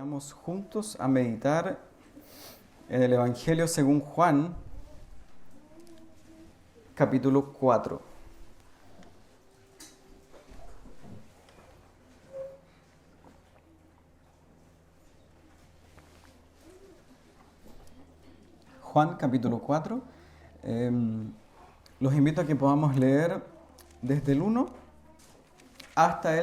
Vayamos juntos a meditar en el Evangelio según Juan, capítulo 4. Juan, capítulo 4. Los invito a que podamos leer desde el 1 hasta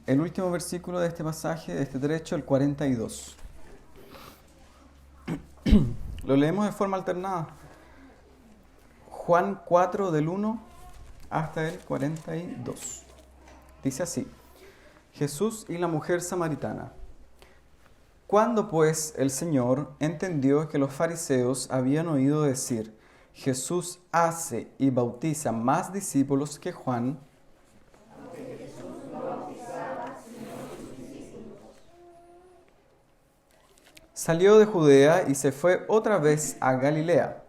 el último versículo de este pasaje, de este trecho, el 42. Lo leemos de forma alternada. Juan 4, del 1 hasta el 42. Dice así: Jesús y la mujer samaritana. Cuando pues el Señor entendió que los fariseos habían oído decir: Jesús hace y bautiza más discípulos que Juan, salió de Judea y se fue otra vez a Galilea.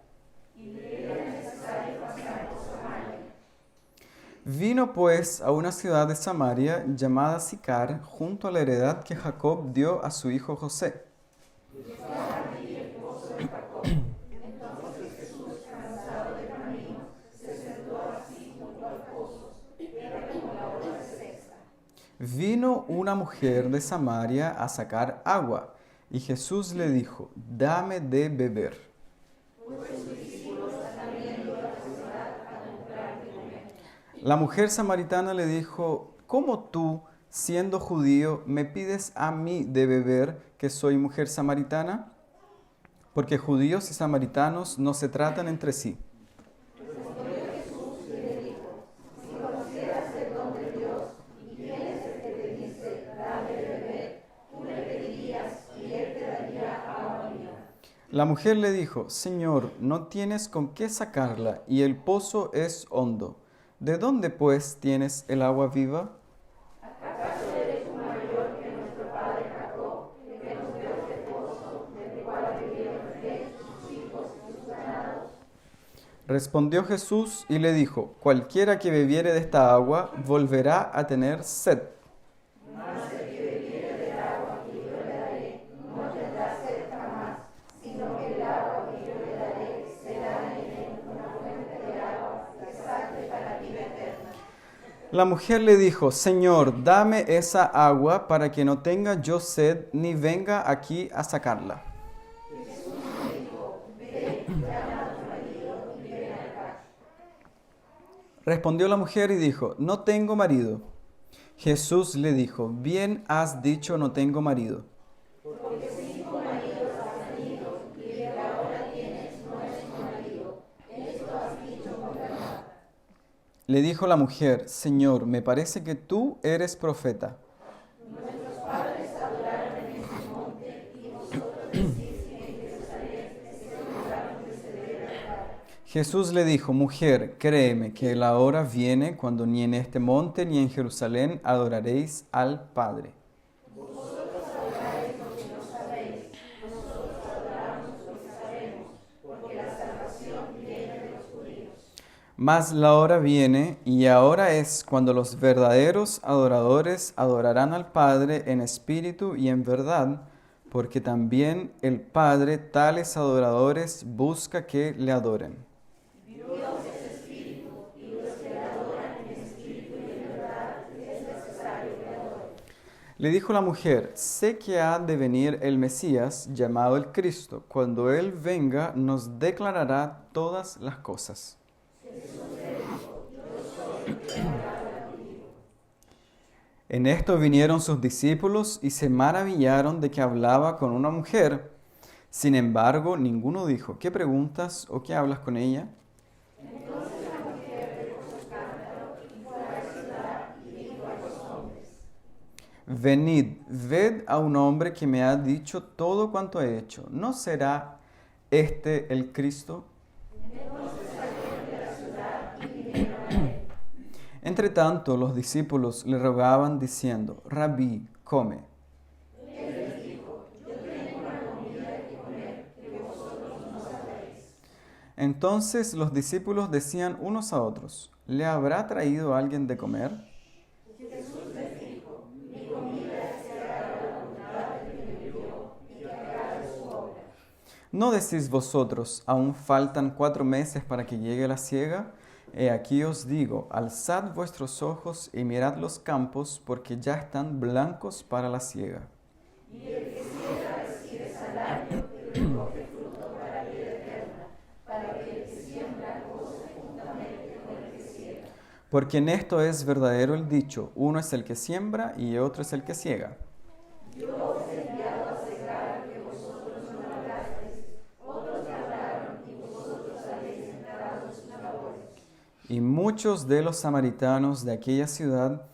Vino pues a una ciudad de Samaria llamada Sicar, junto a la heredad que Jacob dio a su hijo José. Vino una mujer de Samaria a sacar agua, y Jesús le dijo: dame de beber. La mujer samaritana le dijo: ¿cómo tú, siendo judío, me pides a mí de beber, que soy mujer samaritana? Porque judíos y samaritanos no se tratan entre sí. La mujer le dijo: Señor, no tienes con qué sacarla, y el pozo es hondo. ¿De dónde, pues, tienes el agua viva? ¿Acaso eres tú mayor que nuestro padre Jacob, que nos dio este pozo, del cual bebieron él, sus hijos y sus ganados? Respondió Jesús y le dijo: cualquiera que bebiere de esta agua volverá a tener sed. Mas el que bebiere del agua que yo le daré no tendrá sed jamás, sino que el agua que yo le daré será en él una fuente de agua que salte para vida eterna. La mujer le dijo: Señor, dame esa agua para que no tenga yo sed ni venga aquí a sacarla. Jesús le dijo: ve, llama a tu marido y ven acá. Respondió la mujer y dijo: no tengo marido. Jesús le dijo: bien has dicho, no tengo marido. Porque 5 maridos has tenido y el que ahora tienes no es tu marido. Esto has dicho con verdad. Le dijo la mujer: Señor, me parece que tú eres profeta. Nuestros padres adoraron en este monte y vosotros decís que en Jerusalén es el lugar donde se debe adorar. Jesús le dijo: mujer, créeme que la hora viene cuando ni en este monte ni en Jerusalén adoraréis al Padre. Vosotros adoráis lo que no sabéis, nosotros adoramos lo que sabemos, porque la salvación viene de los judíos. Mas la hora viene, y ahora es, cuando los verdaderos adoradores adorarán al Padre en espíritu y en verdad, porque también el Padre tales adoradores busca que le adoren. Le dijo la mujer: sé que ha de venir el Mesías, llamado el Cristo. Cuando Él venga, nos declarará todas las cosas. En esto vinieron sus discípulos y se maravillaron de que hablaba con una mujer. Sin embargo, ninguno dijo: ¿qué preguntas o qué hablas con ella? Venid, ved a un hombre que me ha dicho todo cuanto he hecho. ¿No será este el Cristo? Entre tanto, los discípulos le rogaban diciendo: Rabí, come. Entonces los discípulos decían unos a otros: ¿le habrá traído alguien de comer? Jesús les dijo: mi comida es que haga la voluntad ¿No decís vosotros, aún faltan 4 meses para que llegue la siega? He aquí os digo, alzad vuestros ojos y mirad los campos, porque ya están blancos para la siega. Y el que siega recibe salario y recoge fruto para vida eterna, para que el que siembra goce juntamente con el que siega. Porque en esto es verdadero el dicho, uno es el que siembra y otro es el que siega. Yo os he enviado a segar lo que vosotros no labrasteis, otros labraron y vosotros habéis entrado en sus labores. Y muchos de los samaritanos de aquella ciudad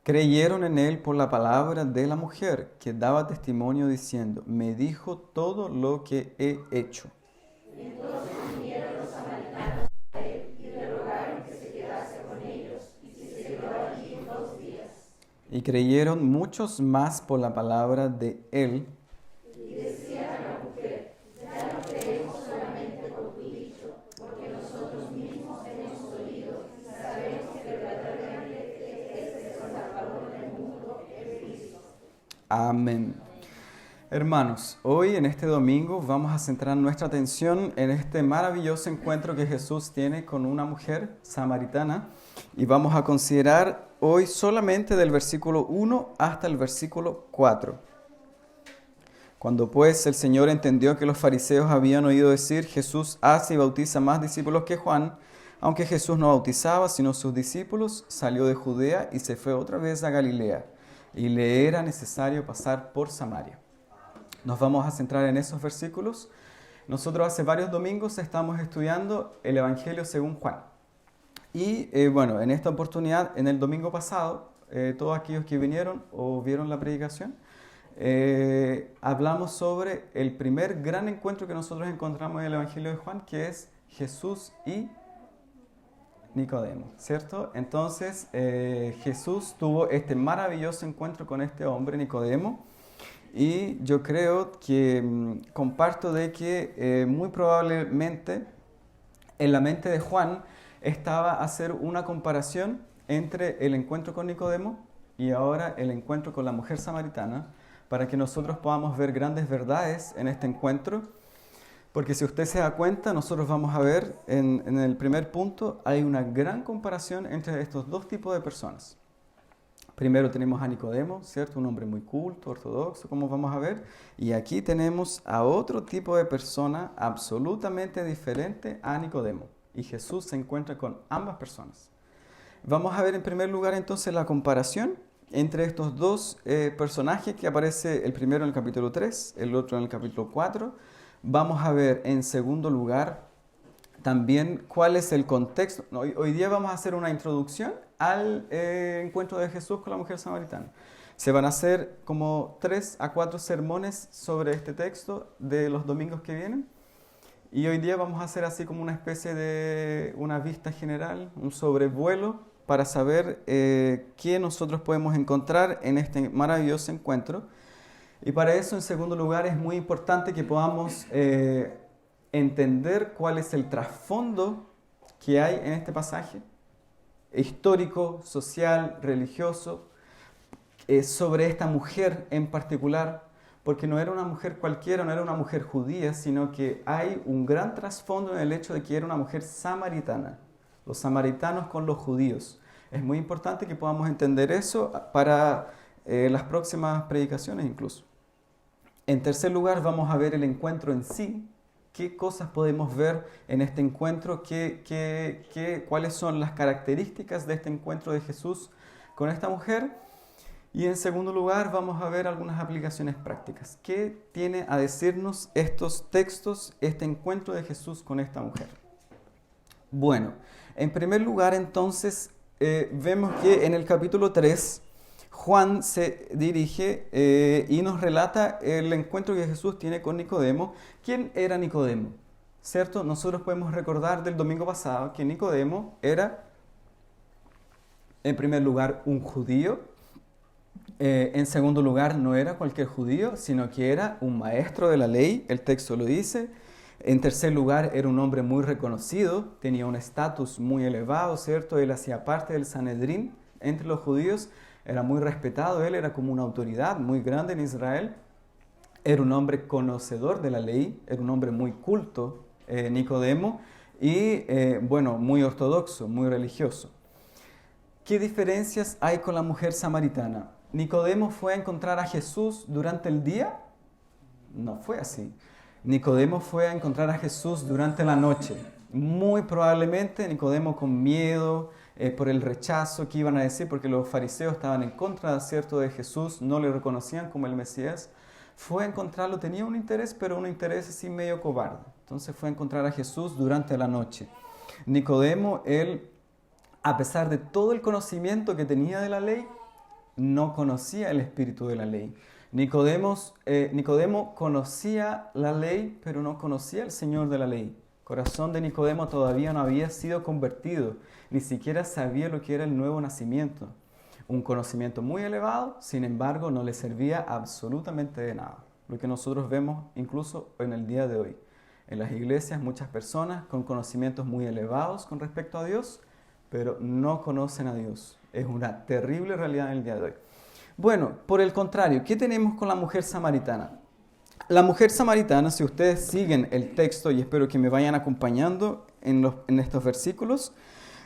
creyeron en él por la palabra de la mujer, que daba testimonio diciendo, me dijo todo lo que he hecho. Entonces vinieron los samaritanos a él y le rogaron que se quedase con ellos, y se quedó allí 2 días. Y creyeron muchos más por la palabra de él. Y decían a la mujer, ya no creemos solamente por tu dicho, porque nosotros mismos hemos oído y sabemos que verdaderamente este es el Salvador del mundo, el Cristo. Amén. Hermanos, hoy en este domingo vamos a centrar nuestra atención en este maravilloso encuentro que Jesús tiene con una mujer samaritana y vamos a considerar hoy solamente del versículo 1 hasta el versículo 4. Cuando pues el Señor entendió que los fariseos habían oído decir, Jesús hace y bautiza más discípulos que Juan, aunque Jesús no bautizaba sino sus discípulos, salió de Judea y se fue otra vez a Galilea, y le era necesario pasar por Samaria. Nos vamos a centrar en esos versículos. Nosotros hace varios domingos estamos estudiando el Evangelio según Juan. Y bueno, en esta oportunidad, en el domingo pasado, todos aquellos que vinieron o vieron la predicación, hablamos sobre el primer gran encuentro que nosotros encontramos en el Evangelio de Juan, que es Jesús y Nicodemo, ¿cierto? Entonces, Jesús tuvo este maravilloso encuentro con este hombre, Nicodemo, y yo creo que comparto de que muy probablemente en la mente de Juan estaba hacer una comparación entre el encuentro con Nicodemo y ahora el encuentro con la mujer samaritana, para que nosotros podamos ver grandes verdades en este encuentro. Porque si usted se da cuenta, nosotros vamos a ver en el primer punto, hay una gran comparación entre estos 2 tipos de personas. Primero tenemos a Nicodemo, ¿cierto? Un hombre muy culto, ortodoxo, como vamos a ver. Y aquí tenemos a otro tipo de persona absolutamente diferente a Nicodemo. Y Jesús se encuentra con ambas personas. Vamos a ver en primer lugar entonces la comparación entre estos 2 personajes que aparece el primero en el capítulo 3, el otro en el capítulo 4. Vamos a ver en segundo lugar también cuál es el contexto. Hoy día vamos a hacer una introducción al encuentro de Jesús con la mujer samaritana. Se van a hacer como 3 a 4 sermones sobre este texto de los domingos que vienen. Y hoy día vamos a hacer así como una especie de una vista general, un sobrevuelo para saber qué nosotros podemos encontrar en este maravilloso encuentro. Y para eso, en segundo lugar, es muy importante que podamos entender cuál es el trasfondo que hay en este pasaje, histórico, social, religioso, sobre esta mujer en particular, porque no era una mujer cualquiera, no era una mujer judía, sino que hay un gran trasfondo en el hecho de que era una mujer samaritana, los samaritanos con los judíos. Es muy importante que podamos entender eso para las próximas predicaciones incluso. En tercer lugar, vamos a ver el encuentro en sí. ¿Qué cosas podemos ver en este encuentro? ¿Cuáles son las características de este encuentro de Jesús con esta mujer? Y en segundo lugar, vamos a ver algunas aplicaciones prácticas. ¿Qué tiene a decirnos estos textos, este encuentro de Jesús con esta mujer? Bueno, en primer lugar, entonces, vemos que en el capítulo 3, Juan se dirige y nos relata el encuentro que Jesús tiene con Nicodemo. ¿Quién era Nicodemo? ¿Cierto? Nosotros podemos recordar del domingo pasado que Nicodemo era, en primer lugar, un judío. En segundo lugar, no era cualquier judío, sino que era un maestro de la ley, el texto lo dice. En tercer lugar, era un hombre muy reconocido, tenía un estatus muy elevado, ¿cierto? Él hacía parte del Sanedrín entre los judíos, era muy respetado, él era como una autoridad muy grande en Israel. Era un hombre conocedor de la ley, era un hombre muy culto, Nicodemo, y bueno, muy ortodoxo, muy religioso. ¿Qué diferencias hay con la mujer samaritana? ¿Nicodemo fue a encontrar a Jesús durante el día? No fue así. Nicodemo fue a encontrar a Jesús durante la noche. Muy probablemente Nicodemo con miedo por el rechazo que iban a decir, porque los fariseos estaban en contra, ¿cierto?, de Jesús, no le reconocían como el Mesías. Fue a encontrarlo, tenía un interés, pero un interés así medio cobarde. Entonces fue a encontrar a Jesús durante la noche. Nicodemo, él, a pesar de todo el conocimiento que tenía de la ley, no conocía el espíritu de la ley. Nicodemo conocía la ley, pero no conocía al Señor de la ley. El corazón de Nicodemo todavía no había sido convertido, ni siquiera sabía lo que era el nuevo nacimiento. Un conocimiento muy elevado, sin embargo, no le servía absolutamente de nada. Lo que nosotros vemos incluso en el día de hoy. En las iglesias, muchas personas con conocimientos muy elevados con respecto a Dios, pero no conocen a Dios. Es una terrible realidad en el día de hoy. Bueno, por el contrario, ¿qué tenemos con la mujer samaritana? La mujer samaritana, si ustedes siguen el texto, y espero que me vayan acompañando en estos versículos,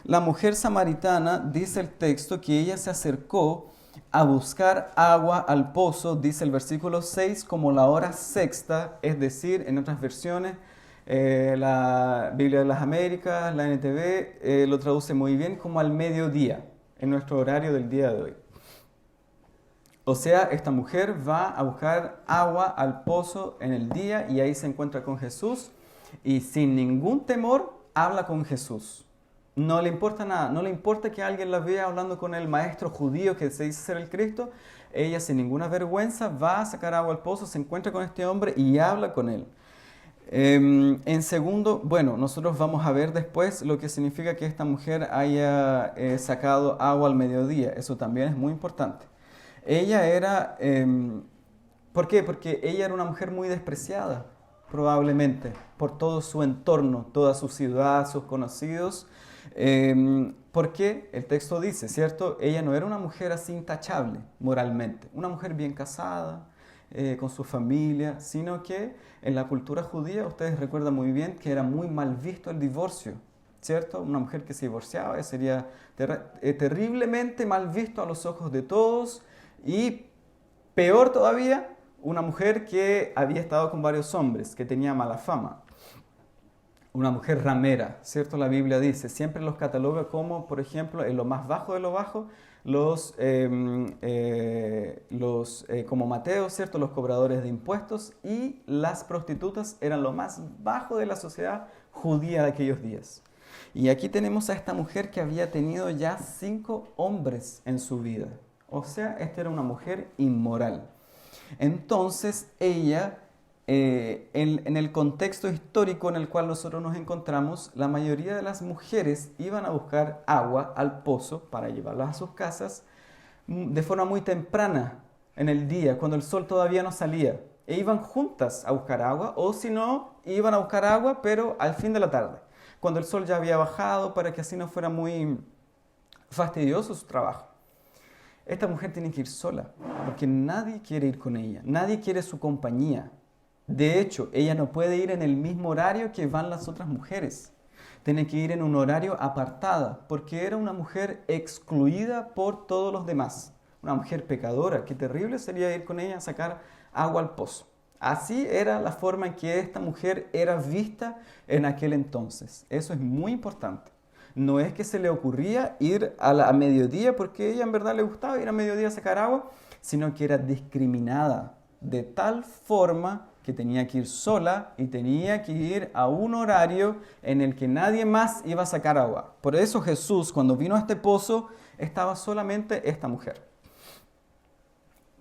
la mujer samaritana, dice el texto, que ella se acercó a buscar agua al pozo, dice el versículo 6, como la hora sexta, es decir, en otras versiones, la Biblia de las Américas, la NTV, lo traduce muy bien como al mediodía, en nuestro horario del día de hoy. O sea, esta mujer va a buscar agua al pozo en el día y ahí se encuentra con Jesús y sin ningún temor habla con Jesús. No le importa nada, no le importa que alguien la vea hablando con el maestro judío que se dice ser el Cristo. Ella sin ninguna vergüenza va a sacar agua al pozo, se encuentra con este hombre y habla con él. En segundo, bueno, nosotros vamos a ver después lo que significa que esta mujer haya sacado agua al mediodía. Eso también es muy importante. Ella era, ¿por qué? Porque ella era una mujer muy despreciada, probablemente, por todo su entorno, toda su ciudad, sus conocidos. Porque el texto dice, ¿cierto? Ella no era una mujer así intachable moralmente, una mujer bien casada, con su familia, sino que en la cultura judía, ustedes recuerdan muy bien que era muy mal visto el divorcio, ¿cierto? Una mujer que se divorciaba sería terriblemente mal visto a los ojos de todos. Y peor todavía, una mujer que había estado con varios hombres, que tenía mala fama. Una mujer ramera, ¿cierto? La Biblia dice, siempre los cataloga como, por ejemplo, en lo más bajo de lo bajo, como Mateo, ¿cierto? Los cobradores de impuestos y las prostitutas eran lo más bajo de la sociedad judía de aquellos días. Y aquí tenemos a esta mujer que había tenido ya 5 hombres en su vida. O sea, esta era una mujer inmoral. Entonces, ella, en el contexto histórico en el cual nosotros nos encontramos, la mayoría de las mujeres iban a buscar agua al pozo para llevarlas a sus casas de forma muy temprana en el día, cuando el sol todavía no salía. E iban juntas a buscar agua, o si no, iban a buscar agua, pero al fin de la tarde, cuando el sol ya había bajado, para que así no fuera muy fastidioso su trabajo. Esta mujer tiene que ir sola, porque nadie quiere ir con ella, nadie quiere su compañía. De hecho, ella no puede ir en el mismo horario que van las otras mujeres. Tiene que ir en un horario apartada, porque era una mujer excluida por todos los demás. Una mujer pecadora, qué terrible sería ir con ella a sacar agua al pozo. Así era la forma en que esta mujer era vista en aquel entonces. Eso es muy importante. No es que se le ocurría ir a mediodía porque ella en verdad le gustaba ir a mediodía a sacar agua, sino que era discriminada de tal forma que tenía que ir sola y tenía que ir a un horario en el que nadie más iba a sacar agua. Por eso Jesús, cuando vino a este pozo, estaba solamente esta mujer.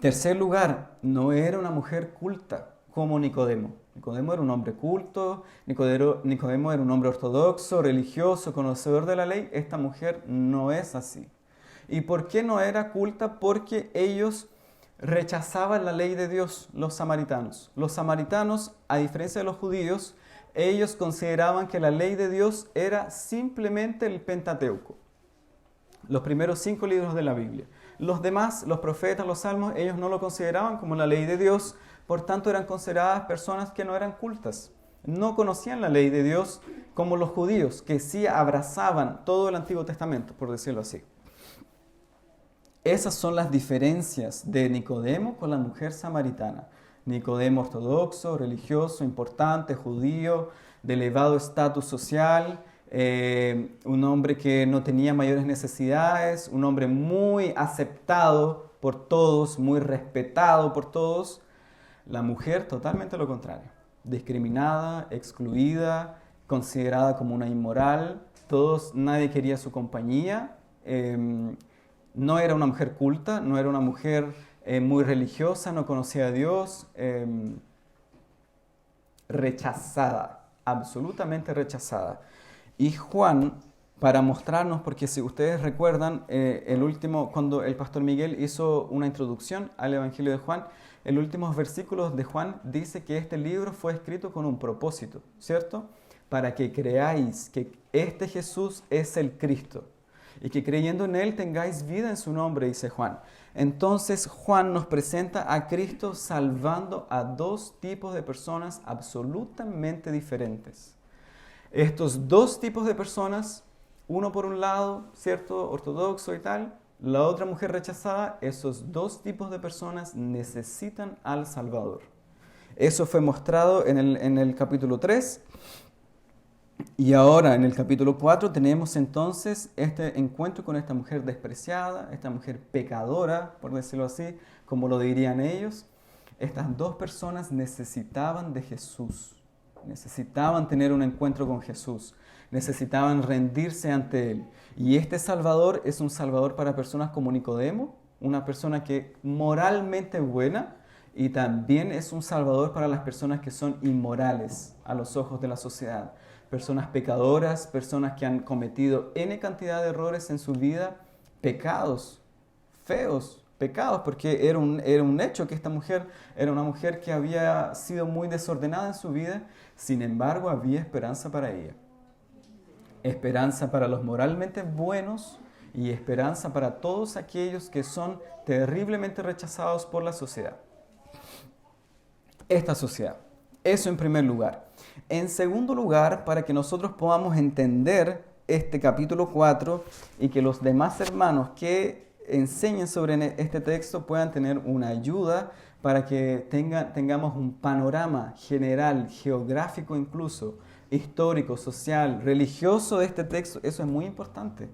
Tercer lugar, no era una mujer culta como Nicodemo. Nicodemo era un hombre culto, Nicodemo era un hombre ortodoxo, religioso, conocedor de la ley. Esta mujer no es así. ¿Y por qué no era culta? Porque ellos rechazaban la ley de Dios, los samaritanos. Los samaritanos, a diferencia de los judíos, ellos consideraban que la ley de Dios era simplemente el Pentateuco, los primeros 5 libros de la Biblia. Los demás, los profetas, los salmos, ellos no lo consideraban como la ley de Dios, por tanto eran consideradas personas que no eran cultas. No conocían la ley de Dios como los judíos, que sí abrazaban todo el Antiguo Testamento, por decirlo así. Esas son las diferencias de Nicodemo con la mujer samaritana. Nicodemo ortodoxo, religioso, importante, judío, de elevado estatus social, un hombre que no tenía mayores necesidades, un hombre muy aceptado por todos, muy respetado por todos. La mujer totalmente lo contrario, discriminada, excluida, considerada como una inmoral, nadie quería su compañía, no era una mujer culta, no era una mujer muy religiosa, no conocía a Dios, rechazada, absolutamente rechazada. Y Juan, para mostrarnos, porque si ustedes recuerdan, cuando el pastor Miguel hizo una introducción al Evangelio de Juan, en los últimos versículos de Juan dice que este libro fue escrito con un propósito, ¿cierto? Para que creáis que este Jesús es el Cristo y que creyendo en Él tengáis vida en su nombre, dice Juan. Entonces Juan nos presenta a Cristo salvando a dos tipos de personas absolutamente diferentes. Estos dos tipos de personas, uno por un lado, ¿cierto? Ortodoxo y tal, la otra mujer rechazada, esos dos tipos de personas necesitan al Salvador. Eso fue mostrado en el capítulo 3. Y ahora en el capítulo 4 tenemos entonces este encuentro con esta mujer despreciada, esta mujer pecadora, por decirlo así, como lo dirían ellos. Estas dos personas necesitaban de Jesús, necesitaban tener un encuentro con Jesús, necesitaban rendirse ante Él. Y este Salvador es un Salvador para personas como Nicodemo, una persona que moralmente buena, y también es un Salvador para las personas que son inmorales a los ojos de la sociedad. Personas pecadoras, personas que han cometido N cantidad de errores en su vida, pecados, feos pecados, porque era un hecho que esta mujer era una mujer que había sido muy desordenada en su vida, sin embargo había esperanza para ella. Esperanza para los moralmente buenos y esperanza para todos aquellos que son terriblemente rechazados por la sociedad. Esta sociedad. Eso en primer lugar. En segundo lugar, para que nosotros podamos entender este capítulo 4 y que los demás hermanos que enseñen sobre este texto puedan tener una ayuda para que tengamos un panorama general, geográfico incluso, histórico, social, religioso de este texto. Eso es muy importante.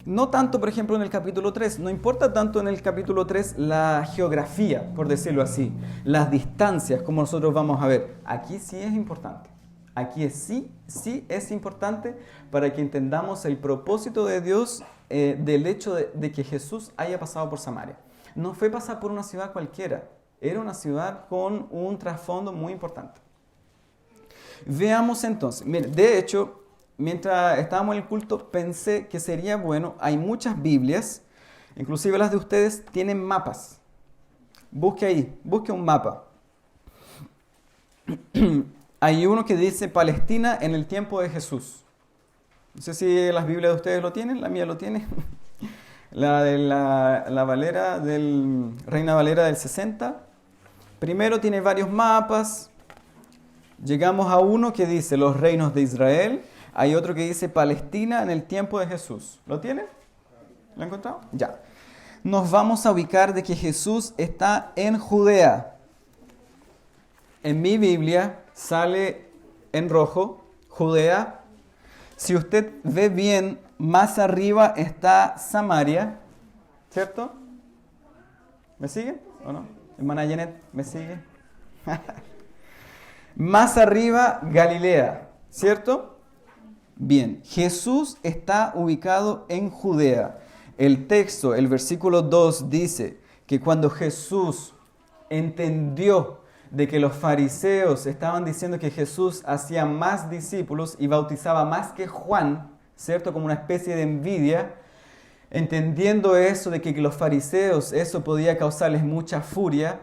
No tanto, por ejemplo, en el capítulo 3. No importa tanto en el capítulo 3 la geografía, por decirlo así, las distancias, como nosotros vamos a ver. Aquí sí es importante. Aquí sí es importante para que entendamos el propósito de Dios del hecho de que Jesús haya pasado por Samaria. No fue pasar por una ciudad cualquiera. Era una ciudad con un trasfondo muy importante. Veamos entonces. Mire, de hecho, mientras estábamos en el culto, pensé que sería bueno, hay muchas Biblias, inclusive las de ustedes, tienen mapas. Busque ahí, busque un mapa. Hay uno que dice Palestina en el tiempo de Jesús. No sé si las Biblias de ustedes lo tienen, la mía lo tiene. La de la Valera, Reina Valera del 60. Primero tiene varios mapas. Llegamos a uno que dice los reinos de Israel. Hay otro que dice Palestina en el tiempo de Jesús. ¿Lo tienen? ¿Lo han encontrado? Ya. Nos vamos a ubicar de que Jesús está en Judea. En mi Biblia sale en rojo, Judea. Si usted ve bien, más arriba está Samaria, ¿cierto? ¿Me sigue o no? Hermana Janet, ¿me sigue? Más arriba, Galilea, ¿cierto? Bien, Jesús está ubicado en Judea. El texto, el versículo 2 dice que cuando Jesús entendió de que los fariseos estaban diciendo que Jesús hacía más discípulos y bautizaba más que Juan, ¿cierto? Como una especie de envidia, entendiendo eso de que los fariseos, eso podía causarles mucha furia,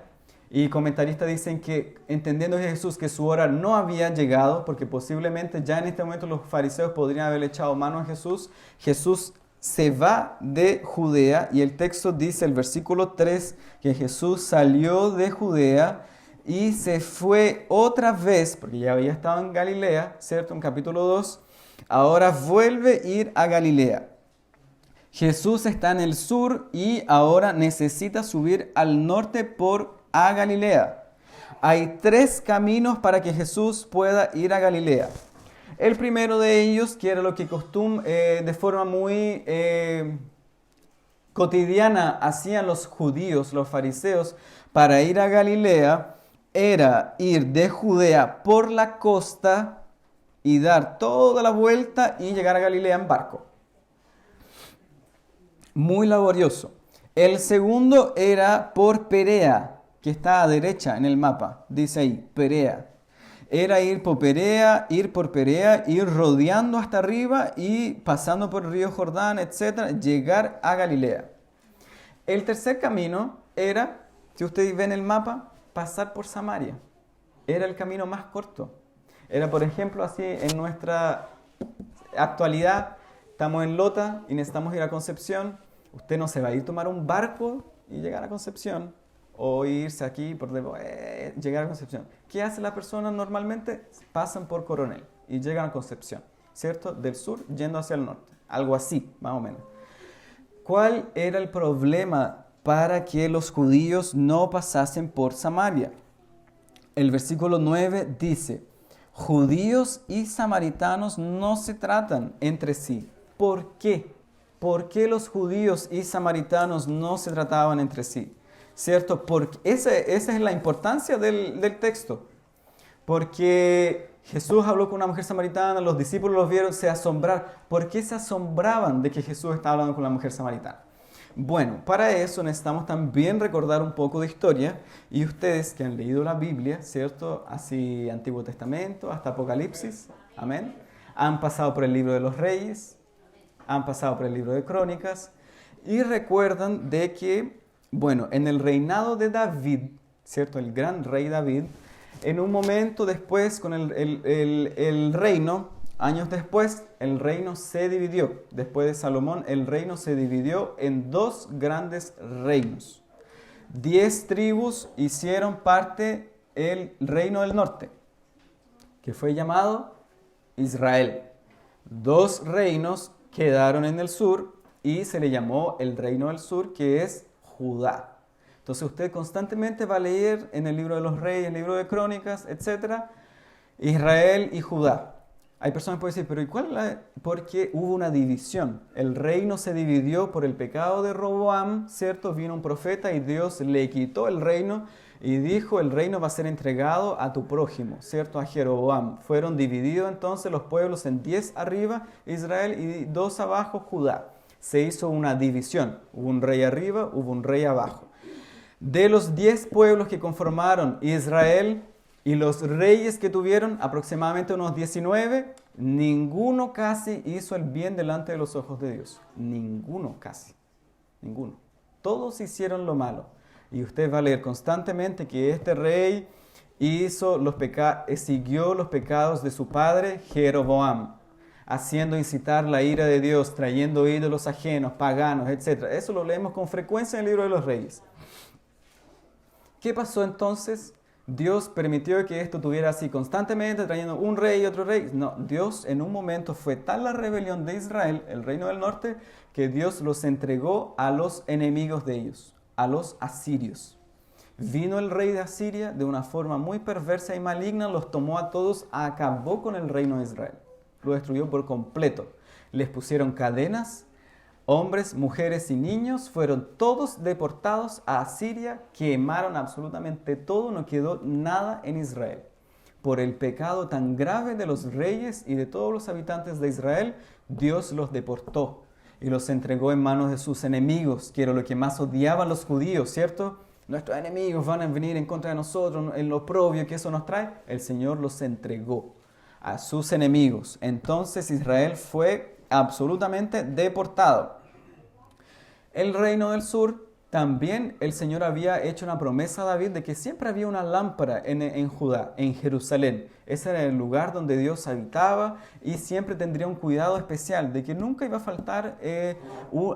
y comentaristas dicen que entendiendo Jesús que su hora no había llegado, porque posiblemente ya en este momento los fariseos podrían haber echado mano a Jesús, Jesús se va de Judea, y el texto dice, el versículo 3, que Jesús salió de Judea y se fue otra vez, porque ya había estado en Galilea, ¿cierto? En capítulo 2, ahora vuelve a ir a Galilea. Jesús está en el sur y ahora necesita subir al norte a Galilea. Hay 3 caminos para que Jesús pueda ir a Galilea. El primero de ellos, que era lo que de forma muy cotidiana hacían los judíos, los fariseos, para ir a Galilea, era ir de Judea por la costa y dar toda la vuelta y llegar a Galilea en barco. Muy laborioso. El segundo era por Perea, que está a derecha en el mapa, dice ahí, Perea. Era ir por Perea, ir rodeando hasta arriba y pasando por el río Jordán, etc., llegar a Galilea. El tercer camino era, si ustedes ven el mapa, pasar por Samaria. Era el camino más corto. Era, por ejemplo, así en nuestra actualidad, estamos en Lota y necesitamos ir a Concepción. Usted no se va a ir a tomar un barco y llegar a Concepción. O irse aquí por llegar a Concepción. ¿Qué hace la persona normalmente? Pasan por Coronel y llegan a Concepción, ¿cierto? Del sur yendo hacia el norte. Algo así, más o menos. ¿Cuál era el problema para que los judíos no pasasen por Samaria? El versículo 9 dice, judíos y samaritanos no se tratan entre sí. ¿Por qué? ¿Por qué los judíos y samaritanos no se trataban entre sí? ¿Cierto? Porque esa es la importancia del texto. Porque Jesús habló con una mujer samaritana, los discípulos los vieron, se asombraron. ¿Por qué se asombraban de que Jesús estaba hablando con la mujer samaritana? Bueno, para eso necesitamos también recordar un poco de historia. Y ustedes que han leído la Biblia, ¿cierto? Así Antiguo Testamento hasta Apocalipsis, amén. Han pasado por el libro de los Reyes, han pasado por el libro de Crónicas y recuerdan de que bueno, en el reinado de David, ¿cierto? El gran rey David, en un momento después, con el reino, años después, el reino se dividió. Después de Salomón, el reino se dividió en 2 grandes reinos. 10 tribus hicieron parte del reino del norte, que fue llamado Israel. 2 reinos quedaron en el sur y se le llamó el reino del sur, que es Judá. Entonces usted constantemente va a leer en el libro de los Reyes, en el libro de Crónicas, etc., Israel y Judá. Hay personas que pueden decir, pero ¿y cuál es la? Porque hubo una división. El reino se dividió por el pecado de Roboam, ¿cierto? Vino un profeta y Dios le quitó el reino y dijo, el reino va a ser entregado a tu prójimo, ¿cierto? A Jeroboam. Fueron divididos entonces los pueblos en 10 arriba, Israel, y 2 abajo, Judá. Se hizo una división. Hubo un rey arriba, hubo un rey abajo. De los 10 pueblos que conformaron Israel y los reyes que tuvieron, aproximadamente unos 19, ninguno casi hizo el bien delante de los ojos de Dios. Ninguno casi. Ninguno. Todos hicieron lo malo. Y usted va a leer constantemente que este rey siguió los pecados de su padre Jeroboam, haciendo incitar la ira de Dios, trayendo ídolos ajenos, paganos, etc. Eso lo leemos con frecuencia en el libro de los Reyes. ¿Qué pasó entonces? Dios permitió que esto tuviera así constantemente, trayendo un rey y otro rey. No, Dios en un momento fue tal la rebelión de Israel, el reino del norte, que Dios los entregó a los enemigos de ellos, a los asirios. Vino el rey de Asiria de una forma muy perversa y maligna, los tomó a todos, acabó con el reino de Israel. Lo destruyó por completo. Les pusieron cadenas, hombres, mujeres y niños fueron todos deportados a Asiria, quemaron absolutamente todo, no quedó nada en Israel. Por el pecado tan grave de los reyes y de todos los habitantes de Israel, Dios los deportó y los entregó en manos de sus enemigos, que era lo que más odiaban los judíos, ¿cierto? Nuestros enemigos van a venir en contra de nosotros, en lo oprobio que eso nos trae. El Señor los entregó a sus enemigos. Entonces Israel fue absolutamente deportado. El reino del sur, también el Señor había hecho una promesa a David de que siempre había una lámpara en Judá, en Jerusalén. Ese era el lugar donde Dios habitaba y siempre tendría un cuidado especial de que nunca iba a faltar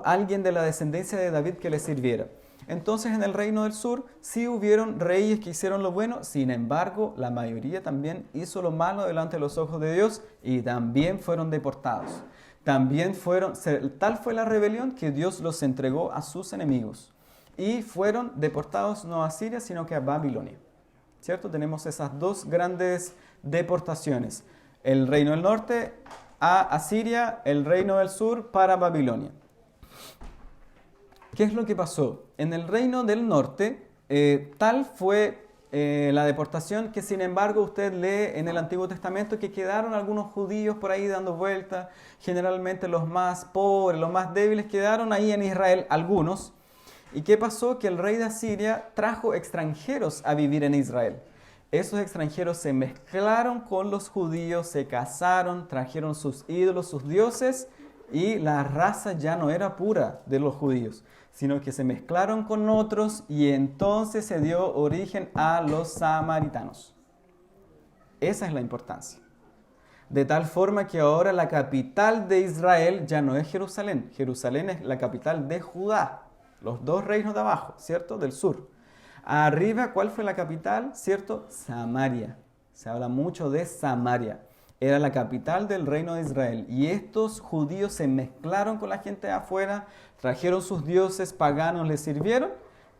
alguien de la descendencia de David que le sirviera. Entonces en el reino del sur sí hubieron reyes que hicieron lo bueno, sin embargo la mayoría también hizo lo malo delante de los ojos de Dios y también fueron deportados. Tal fue la rebelión que Dios los entregó a sus enemigos y fueron deportados no a Siria sino que a Babilonia. ¿Cierto? Tenemos esas dos grandes deportaciones. El reino del norte a Asiria, el reino del sur para Babilonia. ¿Qué es lo que pasó? En el reino del norte, tal fue la deportación que sin embargo usted lee en el Antiguo Testamento que quedaron algunos judíos por ahí dando vueltas, generalmente los más pobres, los más débiles quedaron ahí en Israel, algunos. ¿Y qué pasó? Que el rey de Asiria trajo extranjeros a vivir en Israel. Esos extranjeros se mezclaron con los judíos, se casaron, trajeron sus ídolos, sus dioses, y la raza ya no era pura de los judíos, sino que se mezclaron con otros y entonces se dio origen a los samaritanos. Esa es la importancia. De tal forma que ahora la capital de Israel ya no es Jerusalén. Jerusalén es la capital de Judá, los dos reinos de abajo, ¿cierto? Del sur. Arriba, ¿cuál fue la capital? ¿Cierto? Samaria. Se habla mucho de Samaria. Era la capital del reino de Israel. Y estos judíos se mezclaron con la gente de afuera, trajeron sus dioses paganos, les sirvieron,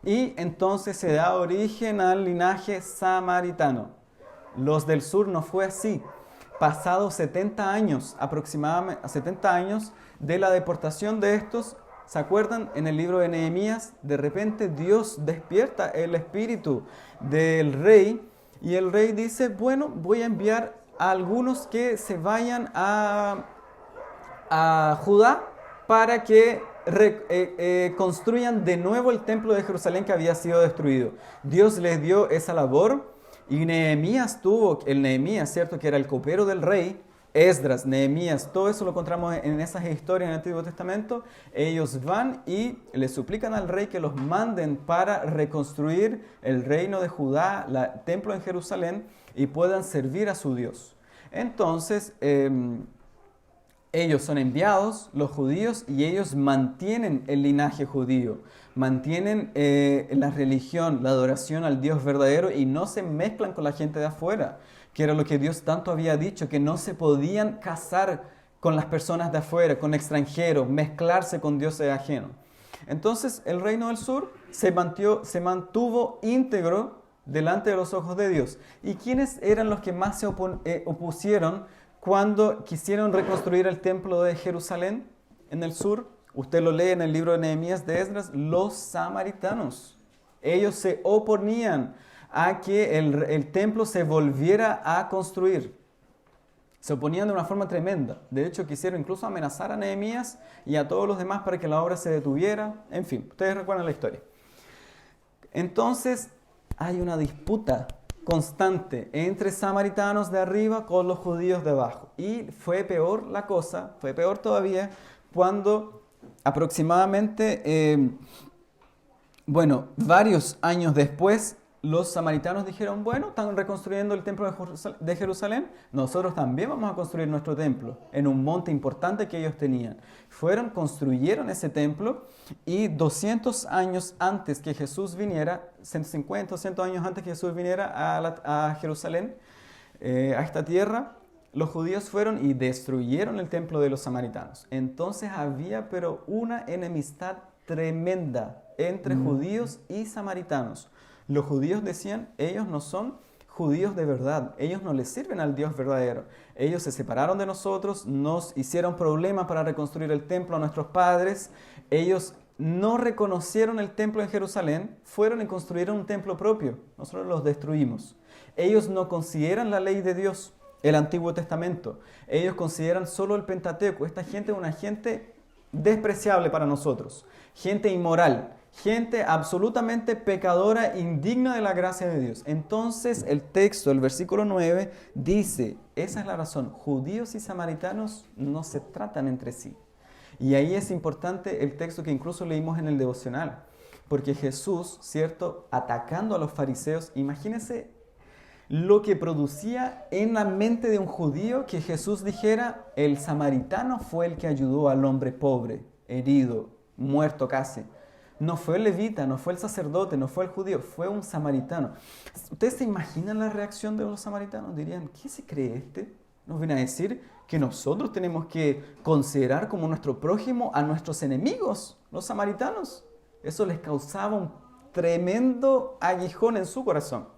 y entonces se da origen al linaje samaritano. Los del sur no fue así. Pasados 70 años, aproximadamente 70 años de la deportación de estos, ¿se acuerdan? En el libro de Nehemías, de repente Dios despierta el espíritu del rey y el rey dice, bueno, voy a enviar a algunos que se vayan a Judá para que construyan de nuevo el templo de Jerusalén que había sido destruido. Dios les dio esa labor y Nehemías el Nehemías, ¿cierto? Que era el copero del rey, Esdras, Nehemías, todo eso lo encontramos en esas historias en el Antiguo Testamento. Ellos van y le suplican al rey que los manden para reconstruir el reino de Judá, el templo en Jerusalén, y puedan servir a su Dios. Entonces, ellos son enviados, los judíos, y ellos mantienen el linaje judío, mantienen la religión, la adoración al Dios verdadero y no se mezclan con la gente de afuera, que era lo que Dios tanto había dicho, que no se podían casar con las personas de afuera, con extranjeros, mezclarse con dioses ajenos. Entonces el reino del sur se mantuvo íntegro delante de los ojos de Dios. ¿Y quiénes eran los que más se opusieron cuando quisieron reconstruir el templo de Jerusalén en el sur? Usted lo lee en el libro de Nehemías de Esdras, los samaritanos. Ellos se oponían a que el templo se volviera a construir. Se oponían de una forma tremenda. De hecho, quisieron incluso amenazar a Nehemías y a todos los demás para que la obra se detuviera. En fin, ustedes recuerdan la historia. Entonces, hay una disputa constante entre samaritanos de arriba con los judíos de abajo. Y fue peor la cosa, fue peor todavía, cuando aproximadamente, varios años después, los samaritanos dijeron, bueno, están reconstruyendo el templo de Jerusalén, nosotros también vamos a construir nuestro templo en un monte importante que ellos tenían. Construyeron ese templo y 200 años antes que Jesús viniera, 150, 200 años antes que Jesús viniera a Jerusalén, a esta tierra, los judíos fueron y destruyeron el templo de los samaritanos. Entonces había pero una enemistad tremenda entre judíos y samaritanos. Los judíos decían, ellos no son judíos de verdad, ellos no les sirven al Dios verdadero. Ellos se separaron de nosotros, nos hicieron problemas para reconstruir el templo a nuestros padres. Ellos no reconocieron el templo en Jerusalén, fueron y construyeron un templo propio. Nosotros los destruimos. Ellos no consideran la ley de Dios, el Antiguo Testamento. Ellos consideran solo el Pentateuco. Esta gente es una gente despreciable para nosotros, gente inmoral, gente absolutamente pecadora, indigna de la gracia de Dios. Entonces el texto, el versículo 9, dice, esa es la razón, judíos y samaritanos no se tratan entre sí. Y ahí es importante el texto que incluso leímos en el devocional, porque Jesús, ¿cierto?, atacando a los fariseos, imagínense lo que producía en la mente de un judío que Jesús dijera, el samaritano fue el que ayudó al hombre pobre, herido, muerto casi. No fue el levita, no fue el sacerdote, no fue el judío, fue un samaritano. ¿Ustedes se imaginan la reacción de los samaritanos? Dirían, ¿qué se cree este? Nos viene a decir que nosotros tenemos que considerar como nuestro prójimo a nuestros enemigos, los samaritanos. Eso les causaba un tremendo aguijón en su corazón.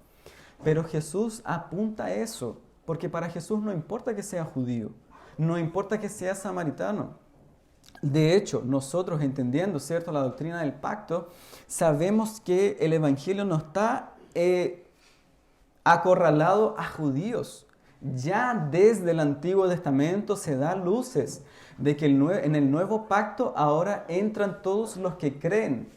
Pero Jesús apunta a eso, porque para Jesús no importa que sea judío, no importa que sea samaritano. De hecho, nosotros entendiendo, ¿cierto?, la doctrina del pacto, sabemos que el evangelio no está acorralado a judíos. Ya desde el Antiguo Testamento se da luces de que en el nuevo pacto ahora entran todos los que creen.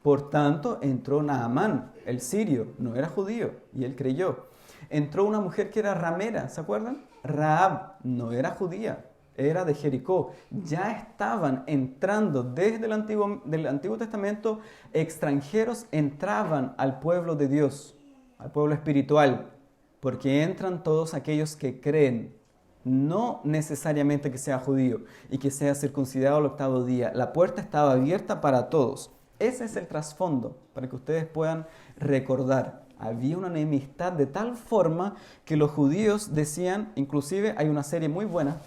Por tanto, entró Naamán, el sirio, no era judío, y él creyó. Entró una mujer que era ramera, ¿se acuerdan? Rahab, no era judía, era de Jericó. Ya estaban entrando desde del Antiguo Testamento, extranjeros entraban al pueblo de Dios, al pueblo espiritual, porque entran todos aquellos que creen, no necesariamente que sea judío y que sea circuncidado al 8º día. La puerta estaba abierta para todos. Ese es el trasfondo, para que ustedes puedan recordar. Había una enemistad de tal forma que los judíos decían, inclusive hay una serie muy buena,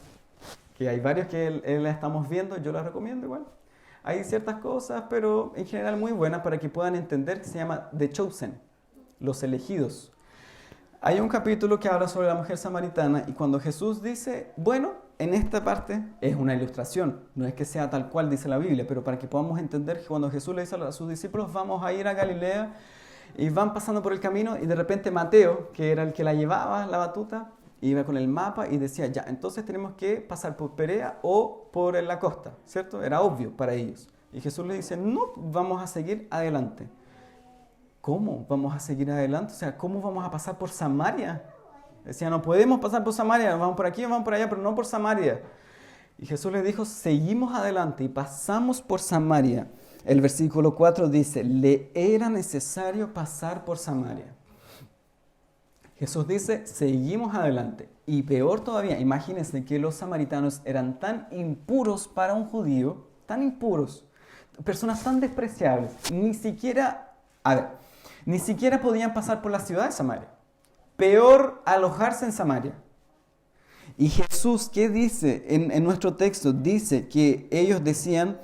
que hay varios que la estamos viendo, yo la recomiendo igual. Hay ciertas cosas, pero en general muy buenas para que puedan entender, que se llama The Chosen, los elegidos. Hay un capítulo que habla sobre la mujer samaritana y cuando Jesús dice, bueno, en esta parte es una ilustración, no es que sea tal cual dice la Biblia, pero para que podamos entender que cuando Jesús le dice a sus discípulos, vamos a ir a Galilea, y van pasando por el camino y de repente Mateo, que era el que la llevaba, la batuta, iba con el mapa y decía, ya, entonces tenemos que pasar por Perea o por la costa, ¿cierto? Era obvio para ellos. Y Jesús le dice, no, vamos a seguir adelante. ¿Cómo vamos a seguir adelante? O sea, ¿cómo vamos a pasar por Samaria? Decía, no podemos pasar por Samaria, vamos por aquí, vamos por allá, pero no por Samaria. Y Jesús le dijo, seguimos adelante y pasamos por Samaria. El versículo 4 dice, le era necesario pasar por Samaria. Jesús dice, seguimos adelante. Y peor todavía, imagínense que los samaritanos eran tan impuros para un judío, tan impuros, personas tan despreciables, ni siquiera podían pasar por la ciudad de Samaria. Peor alojarse en Samaria. Y Jesús, ¿qué dice en nuestro texto? Dice que ellos decían,